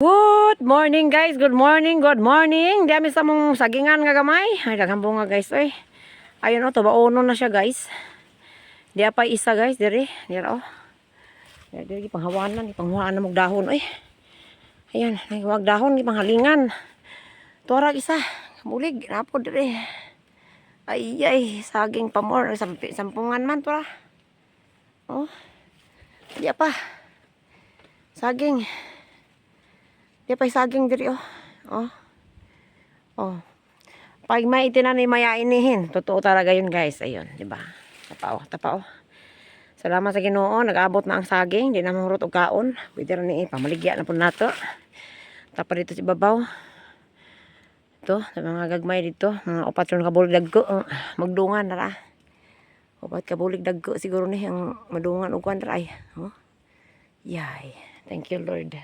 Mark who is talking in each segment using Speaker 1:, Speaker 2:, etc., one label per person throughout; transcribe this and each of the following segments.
Speaker 1: Good morning guys, good morning, good morning. Dami sa mong sagingan nga gamay. Ay daghang bunga guys oy. Ayun oh, tubaonon na siya guys. Diya pa isa guys, diri. Dira oh. Diri panghawanan, panghuaan na mog dahon oy. Ayan, nagwag dahon, panghalingan. Tuarag isa, bulig napod diri. Ay, saging pa more, sampungan man tura. Oh. Diya pa. Saging. Di pa saging diri oh. Oh. Oh. Pag may itinani maya inihin, totoo talaga yun guys. Ayun, di ba? Tapa oh. Salamat sa Ginoo, nag-abot na ang saging, di na mahurot og kaon. Pwede ra ni pamaligya na pud nato. Tapa dito si babaw. Ito, sa mga gagmay dito, mga upat yung kabulig dagko, magdungan na ra. Upat kabulig dagko siguro ni ang madungan og kwan ra ay. Oh. Yay. Thank you Lord.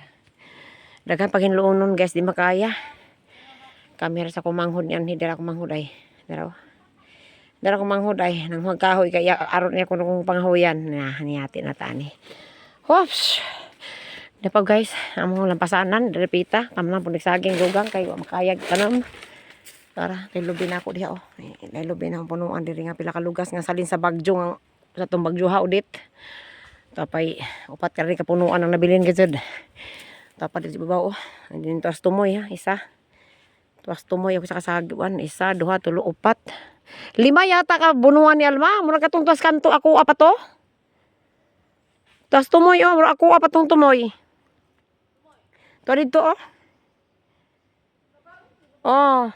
Speaker 1: Daghang paginloonon guys, di makaya. Kamera sa kumanghod yan, hindi ra kumanghod ay. Dara kumanghod ay, nang magkahoy kaya aron niya kuno kung panghuyan na niyati na tani. Hops. Dapat guys, among lampasanan, direpita, kamnang punig saging dugang kay wa makayag tanam. Tara, kay lubi na ako diha oh. Kay lubi na punuan diri nga pila ka lugas nga salin sa bagyo nga sa tong bagyo ha udit. Tapay upat ka rin kapunuan ang nabilin gid. Tapad dito babaw oh. Andin tuwas tumoy ha, isa. Tuwas tumoy ako sa kasaguan, isa, duha, tulo, upat. 5 yata ka bunuan ni Alma. Mura katong tuwas kanto ako apat to. Tuwas tumoy oh, mura ako apat tong tumoy. To dito oh. Oh.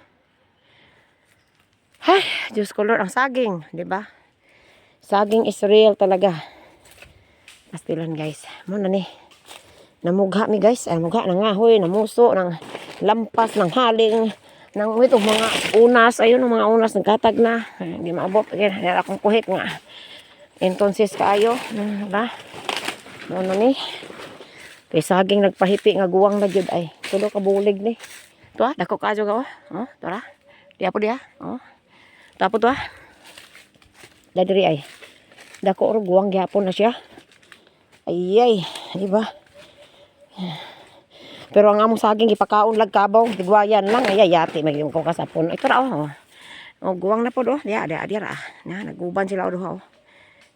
Speaker 1: Hay, Diyos ko Lord, ang saging, di ba? Saging is real talaga. Pastilan guys. Muna ni. Namugha mi guys, ay mugha ng ngahoy, namuso, ng lampas, ng haling, ng ito mga unas, ayun ang mga unas nagkatag na, hindi maabot, again, nara akong kuhit nga. Entonces kaayo, ba? Ano ni? Kay saging nagpahipi nga guwang na jud ay, tulo ka bulig ni. Tuwa, dako kaayo ka oh, tara. Diya po diya, oh. Tapo tuwa. Dadiri ay. Dako ro guwang gyapon na siya. Ay, di ba? Pero ang among saging ipakaon lag kabaw, tigwayan lang ay yati magyung ko kasapon. Ito ra oh. Oh, guwang na pod oh. Diya ra. Nya naguban sila oh.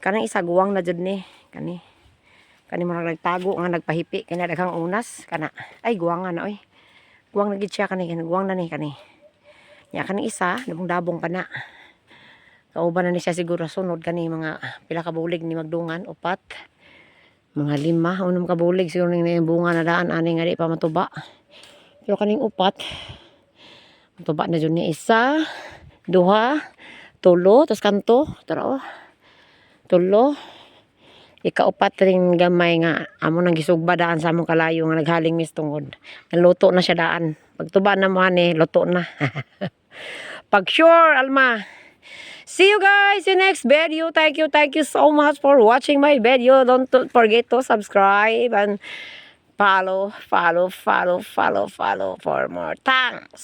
Speaker 1: Kanang isa guwang na jud ni. Kani mo nagtago nga nagpahipi kanya daghang unas kana. Ay guwang na oy. Guwang na gid siya kani, guwang na ni kani. Nya kani isa dabong pa na. Kauban na ni siya siguro sunod kani mga pila ka bulig ni magdungan upat. Mga 5, unong kabulig siguro ning bunga na daan ani nga di pa matuba. Pero kaning upat matuba na jud ni isa, duha, tulo, tas kanto, tara oh. Tulo. Ikaupat ring gamay nga amo nang gisugba daan sa among kalayo nga naghaling mistungod. Naluto na siya daan. Pagtuba na mo ani, luto na. Pag sure, Alma. See you guys in next video. Thank you so much for watching my video. Don't forget to subscribe and follow for more. Thanks.